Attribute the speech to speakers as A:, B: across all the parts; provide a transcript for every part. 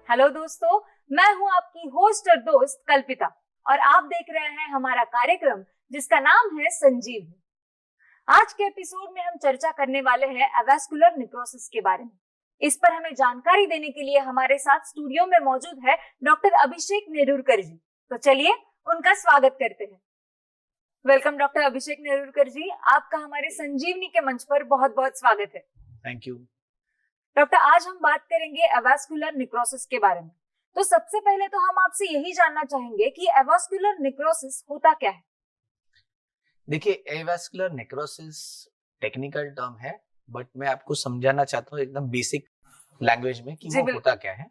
A: Hello दोस्तों, मैं हूं आपकी होस्ट और दोस्त कल्पिता और आप देख रहे हैं हमारा कार्यक्रम जिसका नाम है संजीवनी। आज के एपिसोड में हम चर्चा करने वाले हैं एवास्कुलर नेक्रोसिस के बारे में। इस पर हमें जानकारी देने के लिए हमारे साथ स्टूडियो में मौजूद है डॉक्टर अभिषेक नेरुरकर जी। तो चलिए उनका स्वागत करते हैं। वेलकम डॉक्टर अभिषेक नेरुरकर जी, आपका हमारे संजीवनी के मंच पर बहुत बहुत स्वागत है।
B: थैंक यू
A: डॉक्टर, आज हम बात करेंगे एवास्कुलर नेक्रोसिस के बारे में। तो सबसे पहले तो हम आपसे यही जानना चाहेंगे कि एवास्कुलर नेक्रोसिस होता क्या है।
B: देखिए, एवास्कुलर नेक्रोसिस टेक्निकल टर्म है, बट मैं आपको समझाना चाहता हूँ एकदम बेसिक लैंग्वेज में कि वो होता क्या है।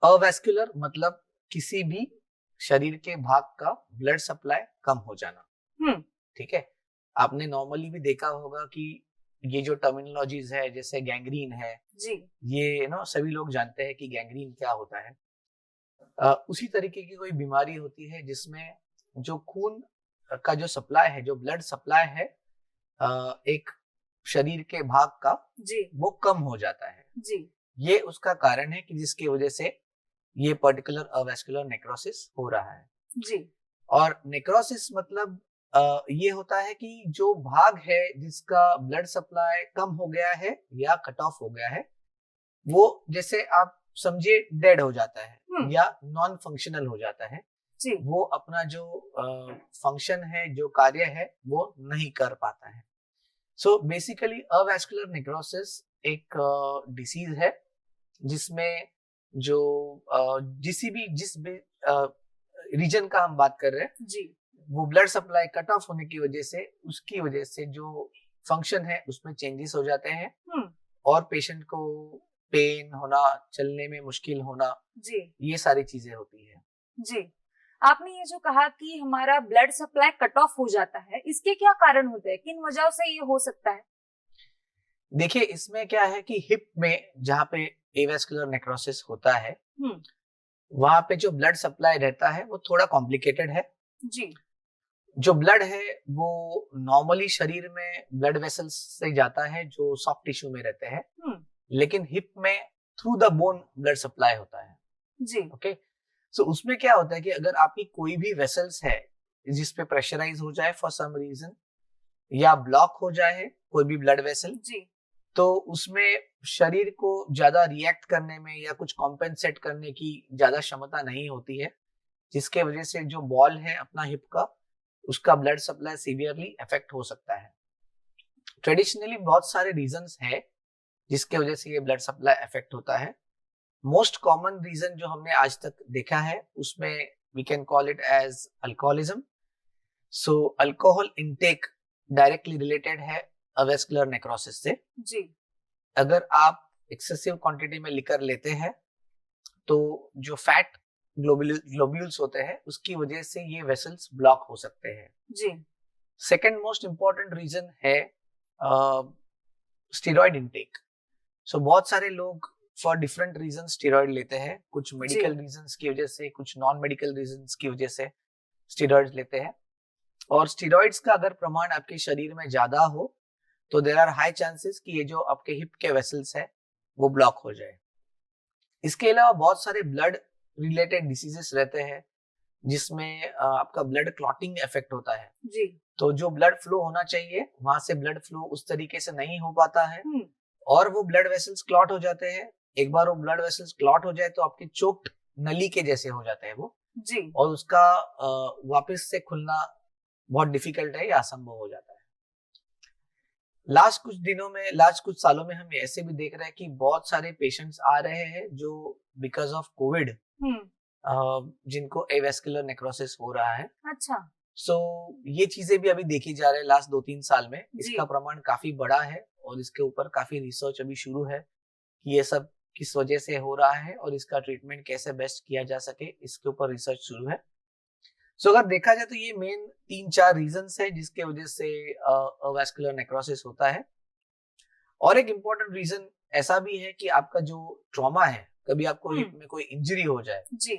B: अवैस्कुलर मतलब किसी भी शरीर के भाग का ब्लड सप्लाई कम हो जाना। ठीक है, आपने नॉर्मली भी देखा होगा कि ये जो टर्मिनोलॉजीज है जैसे गैंग्रीन है
A: जी,
B: ये सभी लोग जानते हैं कि गैंग्रीन क्या होता है। उसी तरीके की कोई बीमारी होती है जिसमें जो खून का जो सप्लाई है, जो ब्लड सप्लाई है एक शरीर के भाग का
A: जी,
B: वो कम हो जाता है।
A: जी,
B: ये उसका कारण है कि जिसकी वजह से ये पर्टिकुलर अवैस्कुलर नेक्रोसिस हो रहा है।
A: जी,
B: और नेक्रोसिस मतलब ये होता है कि जो भाग है जिसका ब्लड सप्लाई कम हो गया है या कट ऑफ हो गया है, वो जैसे आप समझिए डेड हो जाता है या नॉन फंक्शनल हो जाता है।
A: जी,
B: वो अपना जो फंक्शन है, जो कार्य है, वो नहीं कर पाता है। सो बेसिकली अवैस्कुलर नेक्रोसिस एक डिसीज है जिसमें जो जिस भी रीजन का हम बात कर रहे हैं
A: जी,
B: वो ब्लड सप्लाई कट ऑफ होने की वजह से उसकी वजह से जो फंक्शन है उसमें चेंजेस हो जाते हैं और पेशेंट को पेन होना, चलने में मुश्किल होना,
A: जी,
B: ये सारी चीजें होती है।
A: जी। आपने ये जो कहा कि हमारा ब्लड सप्लाई कट ऑफ हो जाता है, इसके क्या कारण होते हैं, किन वजहों से ये हो सकता है?
B: देखिए, इसमें क्या है कि हिप में जहाँ पे एवास्कुलर नेक्रोसिस होता है वहां पे जो ब्लड सप्लाई रहता है वो थोड़ा कॉम्प्लिकेटेड है।
A: जी,
B: जो ब्लड है वो नॉर्मली शरीर में ब्लड वेसल्स से जाता है जो सॉफ्ट टिश्यू में रहते हैं, लेकिन हिप में through the bone blood supply होता है।
A: जी,
B: ओके, सो उसमें क्या होता है कि अगर आपकी कोई भी वेसल्स है जिसपे प्रेशराइज हो जाए फॉर सम रीजन या ब्लॉक हो जाए कोई भी ब्लड वेसल,
A: जी,
B: तो उसमें शरीर को ज्यादा रिएक्ट करने में या कुछ कॉम्पेंसेट करने की ज्यादा क्षमता नहीं होती है, जिसके वजह से जो बॉल है अपना हिप का, उसका ब्लड सप्लाई सीवियरली अफेक्ट हो सकता है। ट्रेडिशनली बहुत सारे रीजंस है जिसके वजह से ये ब्लड सप्लाई अफेक्ट होता है। मोस्ट कॉमन रीजन जो हमने आज तक देखा है उसमें we can call it as alcoholism. So alcohol intake directly related है अवेस्कुलर नेक्रोसिस से।
A: जी,
B: अगर आप एक्सेसिव क्वांटिटी में लिकर लेते हैं तो जो फैट ग्लोब्यूल्स होते हैं उसकी वजह से ये वेसल्स ब्लॉक हो सकते हैं।
A: जी,
B: सेकेंड मोस्ट इंपॉर्टेंट रीजन है स्टेरॉइड इनटेक। सो बहुत सारे लोग फॉर डिफरेंट रीजन स्टेरॉइड लेते हैं, कुछ मेडिकल रीजंस की वजह से, कुछ नॉन मेडिकल रीजंस की वजह से स्टेरॉइड्स लेते हैं। और स्टेरॉइड्स का अगर प्रमाण आपके शरीर में ज्यादा हो तो देयर आर हाई चांसेस कि ये जो आपके हिप के वेसल्स है वो ब्लॉक हो जाए। इसके अलावा बहुत सारे ब्लड रिलेटेड डिसीजेस रहते हैं जिसमें आपका ब्लड क्लॉटिंग इफेक्ट होता है।
A: जी,
B: तो जो ब्लड फ्लो होना चाहिए वहां से ब्लड फ्लो उस तरीके से नहीं हो पाता है और वो ब्लड वेसल्स क्लॉट हो जाते हैं। एक बार वो ब्लड वेसल्स क्लॉट हो जाए तो आपके चोक्ड नली के जैसे हो जाते हैं वो,
A: जी,
B: और उसका वापस से खुलना बहुत डिफिकल्ट है या असंभव हो जाता है। लास्ट कुछ सालों में हम ऐसे भी देख रहे हैं कि बहुत सारे पेशेंट्स आ रहे हैं जो बिकॉज ऑफ कोविड जिनको एवास्कुलर नेक्रोसिस हो रहा है।
A: अच्छा,
B: सो ये चीजें भी अभी देखी जा रही है लास्ट 2-3 साल में। इसका प्रमाण काफी बड़ा है और इसके ऊपर काफी रिसर्च अभी शुरू है कि ये सब किस वजह से हो रहा है और इसका ट्रीटमेंट कैसे बेस्ट किया जा सके, इसके ऊपर रिसर्च शुरू है। सो अगर देखा जाए तो ये मेन 3-4 रीजंस है जिसके वजह से अवैस्कुलर नेक्रोसिस होता है। और एक इम्पोर्टेंट रीजन ऐसा भी है कि आपका जो ट्रॉमा है, कभी आपको हिप में कोई इंजरी हो जाए,
A: जी,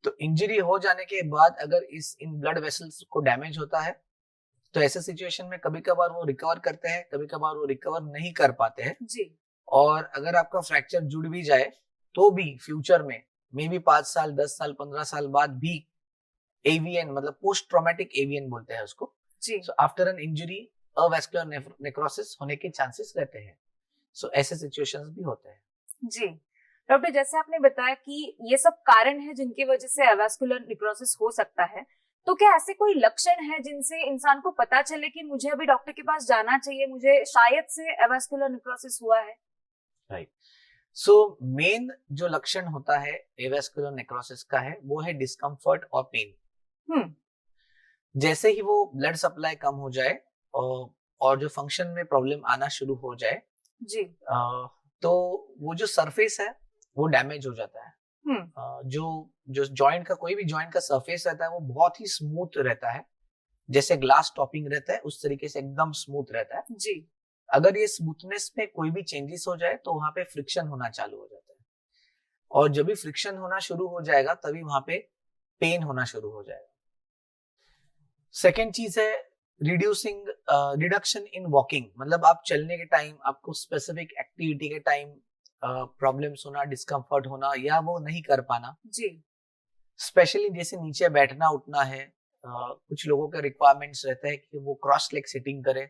B: तो इंजरी हो जाने के बाद अगर इन ब्लड वेसल्स को डैमेज होता है तो ऐसे सिचुएशन में कभी कभार वो रिकवर करते हैं, कभी कभार वो रिकवर नहीं कर पाते हैं।
A: जी,
B: और अगर आपका फ्रैक्चर जुड़ भी जाए तो भी फ्यूचर में मे बी 5 साल 10 साल 15 साल बाद भी एवीएन मतलब पोस्ट ट्रॉमेटिक एवीएन बोलते हैं उसको,
A: जी
B: so after an injury avascular necrosis होने के चांसेस रहते हैं। सो ऐसे सिचुएशंस भी होते हैं।
A: जी डॉक्टर, जैसे आपने बताया कि ये सब कारण है जिनकी वजह से एवास्कुलर नेक्रोसिस हो सकता है, तो क्या ऐसे कोई लक्षण है जिनसे इंसान को पता चले कि मुझे अभी डॉक्टर के पास जाना चाहिए, मुझे शायद से एवास्कुलर नेक्रोसिस हुआ है?
B: राइट। सो मेन जो लक्षण होता है एवेस्कुलर नेक्रोसिस का है वो है डिस्कम्फर्ट और पेन।
A: हम्म
B: जैसे ही वो ब्लड सप्लाई कम हो जाए और जो फंक्शन में प्रॉब्लम आना शुरू हो जाए,
A: जी
B: तो वो जो सरफेस है वो डैमेज हो जाता है। जो जो जॉइंट का कोई भी जॉइंट का सरफेस रहता है वो बहुत ही स्मूथ रहता है, जैसे ग्लास टॉपिंग रहता है उस तरीके से एकदम स्मूथ रहता है।
A: जी
B: अगर ये स्मूथनेस में कोई भी चेंजेस हो जाए तो वहां पे फ्रिक्शन होना चालू हो जाता है, और जब भी फ्रिक्शन होना शुरू हो जाएगा तभी वहां पे पेन होना शुरू हो जाएगा। सेकेंड चीज है रिड्यूसिंग रिडक्शन इन वॉकिंग, मतलब आप चलने के टाइम आपको स्पेसिफिक एक्टिविटी के टाइम प्रॉब्लम्स होना, डिस्कम्फर्ट होना या वो नहीं कर पाना।
A: जी
B: स्पेशली जैसे नीचे बैठना उठना है, कुछ लोगों के रिक्वायरमेंट्स रहते हैं कि वो क्रॉस लेग सिटिंग करे,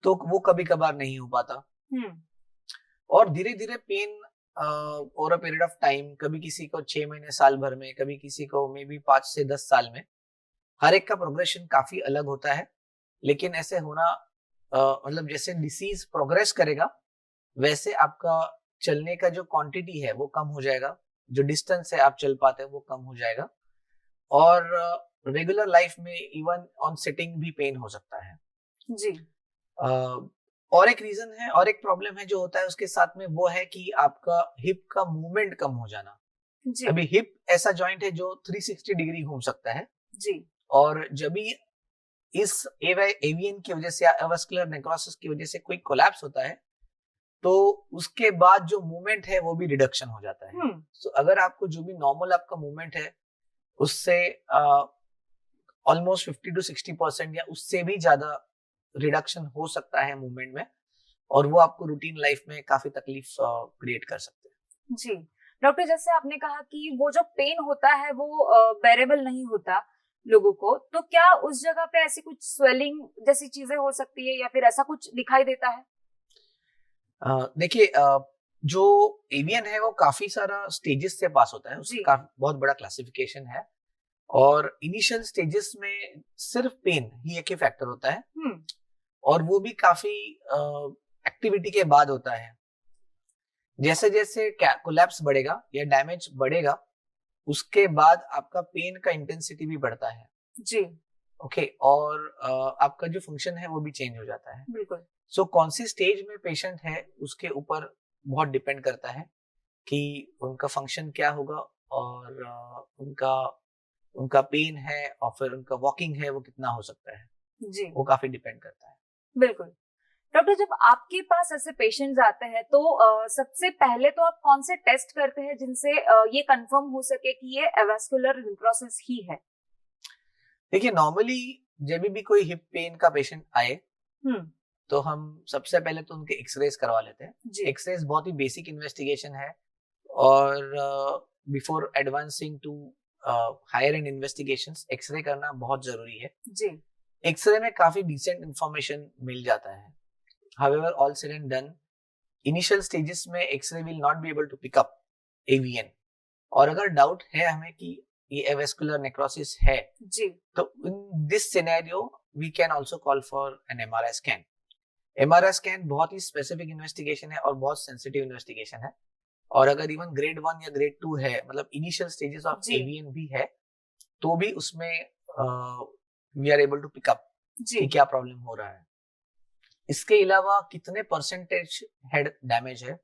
B: तो वो कभी कभार नहीं हो पाता।
A: हम्म
B: और धीरे धीरे pain over a period of time, कभी किसी को 6 महीने साल भर में, कभी किसी को मे बी 5 से 10 साल में, हर एक का प्रोग्रेशन काफी अलग होता है। लेकिन ऐसे होना मतलब जैसे डिसीज प्रोग्रेस करेगा वैसे आपका चलने का जो क्वांटिटी है वो कम हो जाएगा, जो डिस्टेंस है आप चल पाते हैं वो कम हो जाएगा, और रेगुलर लाइफ में इवन ऑन सिटिंग भी पेन हो सकता है।
A: जी
B: और एक रीजन है और एक प्रॉब्लम है जो होता है उसके साथ में, वो है कि आपका हिप का मूवमेंट कम हो जाना।
A: जी
B: अभी हिप ऐसा जॉइंट है जो 360 डिग्री घूम सकता है,
A: जी
B: और जब भी इस एवीएन की वजह से या एवास्कुलर नेक्रोसिस की वजह से कोई कोलैप्स होता है तो उसके बाद जो मूवमेंट है वो भी रिडक्शन हो जाता है। सो अगर आपको जो भी नॉर्मल आपका मूवमेंट है उससे ऑलमोस्ट 50 to 60% या उससे भी ज्यादा रिडक्शन हो सकता है मूवमेंट में, और वो आपको रूटीन लाइफ में काफी तकलीफ क्रिएट कर सकते हैं।
A: जी डॉक्टर, जैसे आपने कहा कि वो जो पेन होता है वो बेरेबल नहीं होता लोगों को, तो क्या उस जगह पे ऐसी कुछ स्वेलिंग जैसी चीजें हो सकती है या फिर ऐसा कुछ दिखाई देता है?
B: देखिए, जो एवियन है वो काफी सारा स्टेजेस से पास होता है, उसका बहुत बड़ा क्लासिफिकेशन है, और इनिशियल स्टेजेस में सिर्फ पेन ही एक ही फैक्टर होता है, और वो भी काफी एक्टिविटी के बाद होता है। जैसे जैसे कोलैप्स बढ़ेगा या डैमेज बढ़ेगा उसके बाद आपका पेन का इंटेंसिटी भी बढ़ता है।
A: जी
B: ओके, और आपका जो फंक्शन है वो भी चेंज हो जाता है।
A: बिल्कुल।
B: सो कौन सी स्टेज में पेशेंट है उसके ऊपर बहुत डिपेंड करता है कि उनका फंक्शन क्या होगा, और उनका उनका पेन है और फिर उनका वॉकिंग है वो कितना हो सकता है,
A: जी
B: वो काफी डिपेंड करता है।
A: बिल्कुल। डॉक्टर, जब आपके पास ऐसे पेशेंट्स आते हैं तो सबसे पहले तो आप कौन से टेस्ट करते हैं जिनसे ये कंफर्म हो सके कि ये एवास्कुलर नेक्रोसिस ही है?
B: देखिए, नॉर्मली जब भी कोई हिप पेन का पेशेंट आए तो हम सबसे पहले तो उनके एक्सरेज करवा लेते हैं। एक्सरेज बहुत ही बेसिक इन्वेस्टिगेशन है, और before advancing to higher and investigations x-ray करना बहुत जरूरी है।
A: जी
B: एक्सरे में काफी डिसेंट इंफॉर्मेशन मिल जाता है। However, all said and done, initial stages में X-ray will not be able to pick up AVN, और अगर डाउट है हमें कि ये एवेस्कुलर नेक्रोसिस है
A: जी
B: तो in this scenario we can also call for an MRI scan. MRI scan बहुत ही स्पेसिफिक इन्वेस्टिगेशन है और बहुत सेंसिटिव इन्वेस्टिगेशन है, और अगर इवन ग्रेड 1 या ग्रेड 2 है, मतलब इनिशियल स्टेजेस ऑफ AVN भी है, तो भी उसमें we are able to pick up कि क्या प्रॉब्लम हो रहा है। इसके अलावा कितने परसेंटेज हेड डैमेज है,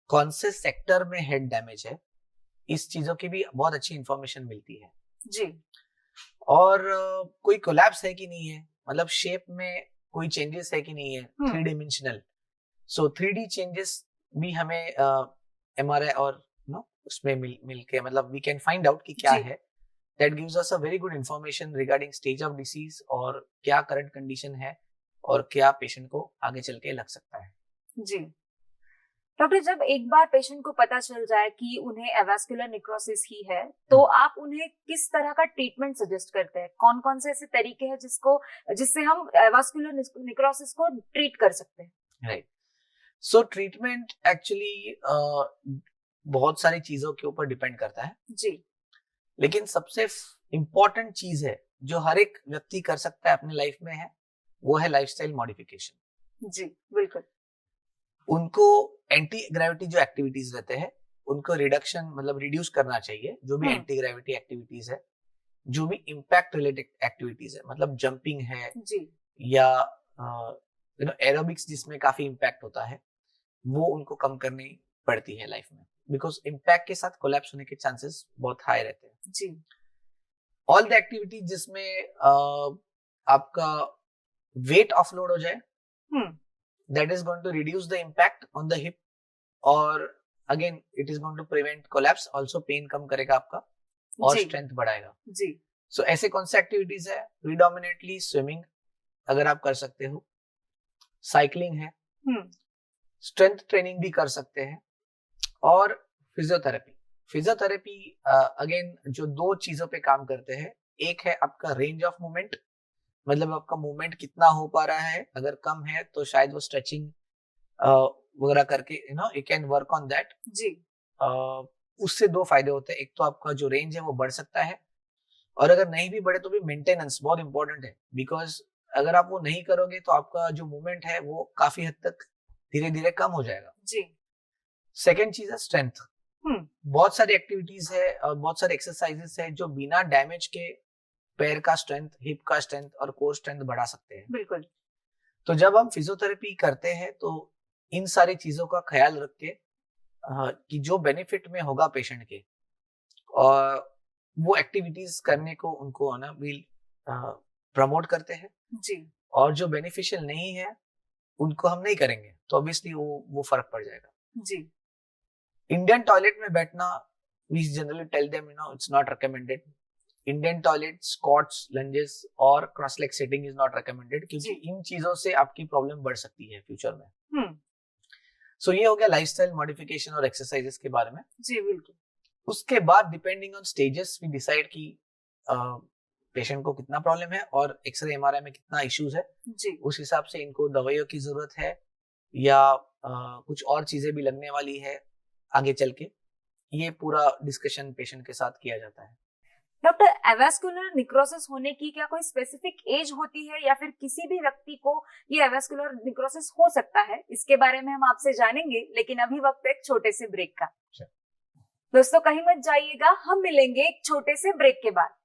B: कौन से सेक्टर में हेड डैमेज है, इस चीजों की भी बहुत अच्छी इंफॉर्मेशन मिलती है।
A: जी
B: और कोई कोलैप्स है कि नहीं है, मतलब शेप में कोई चेंजेस है कि नहीं है, 3 डिमेंशनल। सो 3D चेंजेस भी हमें MRI और उसमें मिल के मतलब वी कैन फाइंड आउट कि क्या है। That gives us a very good information regarding stage of disease और क्या करंट कंडीशन है और क्या पेशेंट को आगे चल के लग सकता है।
A: जी डॉक्टर, जब एक बार पेशेंट को पता चल जाए कि उन्हें एवास्कुलर नेक्रोसिस ही है, तो आप उन्हें किस तरह का ट्रीटमेंट सजेस्ट करते हैं? कौन कौन से ऐसे तरीके हैं जिससे हम एवास्कुलर नेक्रोसिस को ट्रीट कर सकते हैं?
B: राइट। सो ट्रीटमेंट एक्चुअली बहुत सारी चीजों के ऊपर डिपेंड करता है
A: जी।
B: लेकिन सबसे इम्पोर्टेंट चीज है जो हर एक व्यक्ति कर सकता है अपनी लाइफ में है, वो है लाइफस्टाइल मॉडिफिकेशन।
A: जी बिल्कुल।
B: उनको एंटी ग्रेविटी जो एक्टिविटीज रहते हैं उनको रिडक्शन मतलब रिड्यूस करना चाहिए। जो भी एंटी ग्रेविटी एक्टिविटीज है, जो भी इम्पैक्ट रिलेटेड एक्टिविटीज है, मतलब जंपिंग है
A: जी।
B: या एरोबिक्स जिसमें काफी इम्पैक्ट होता है, वो उनको कम करनी पड़ती है लाइफ में, बिकॉज इम्पैक्ट के साथ कोलैप्स होने के चांसेस बहुत हाई रहते हैं।
A: जी।
B: ऑल द एक्टिविटीज जिसमें आपका वेट ऑफलोड हो जाए, that is going to reduce the impact on the hip, और again it is going to prevent collapse, also pain कम करेगा आपका और strength बढ़ाएगा।
A: जी।
B: So ऐसे कौन से एक्टिविटीज है? predominantly swimming अगर आप कर सकते हो, साइकिलिंग है, स्ट्रेंथ ट्रेनिंग भी कर सकते हैं, और फिजियोथेरेपी। फिजियोथेरेपी अगेन जो दो चीजों पे काम करते हैं, एक है आपका रेंज ऑफ मूवमेंट, मतलब आपका मूवमेंट कितना हो पा रहा है, अगर कम है तो शायद वो स्ट्रेचिंग वगैरह करके you can work on that.
A: जी।
B: उससे दो फायदे होते हैं, एक तो आपका जो रेंज है वो बढ़ सकता है, और अगर नहीं भी बढ़े तो भी मेंटेनेंस बहुत इंपॉर्टेंट है, बिकॉज अगर आप वो नहीं करोगे तो आपका जो मूवमेंट है वो काफी हद तक धीरे धीरे कम हो जाएगा।
A: जी।
B: सेकेंड चीज है स्ट्रेंथ। बहुत सारी एक्टिविटीज है और बहुत सारे एक्सरसाइजेस है जो बिना डैमेज के पैर का स्ट्रेंथ, हिप का स्ट्रेंथ और कोर स्ट्रेंथ बढ़ा सकते हैं।
A: बिल्कुल।
B: तो जब हम फिजियोथेरेपी करते हैं तो इन सारी चीजों का ख्याल रख के कि जो बेनिफिट में होगा पेशेंट के, और वो एक्टिविटीज करने को उनको प्रमोट करते हैं।
A: जी।
B: और जो बेनिफिशियल नहीं है उनको हम नहीं करेंगे, तो ऑब्वियसली वो फर्क पड़ जाएगा।
A: जी।
B: इंडियन टॉयलेट में बैठना, we generally tell them it's not recommended. Indian toilet, squats, lunges और cross leg sitting is not recommended, क्योंकि इन चीजों से आपकी प्रॉब्लम बढ़ सकती है फ्यूचर में। सो ये हो गया लाइफस्टाइल मॉडिफिकेशन और एक्सरसाइजेस के बारे में।
A: जी बिल्कुल।
B: उसके बाद depending on stages we decide कि पेशेंट को कितना प्रॉब्लम है और एक्सरे एमआरआई में कितना इश्यूज है।
A: जी।
B: उस हिसाब से इनको दवाइयों की जरूरत है या कुछ और चीजें भी लगने वाली है आगे चल के, ये पूरा डिस्कशन पेशेंट के साथ किया जाता है।
A: डॉक्टर, एवास्कुलर नेक्रोसिस होने की क्या कोई स्पेसिफिक एज होती है या फिर किसी भी व्यक्ति को ये एवास्कुलर नेक्रोसिस हो सकता है? इसके बारे में हम आपसे जानेंगे, लेकिन अभी वक्त एक छोटे से ब्रेक का। दोस्तों कहीं मत जाइएगा, हम मिलेंगे एक छोटे से ब्रेक के बाद।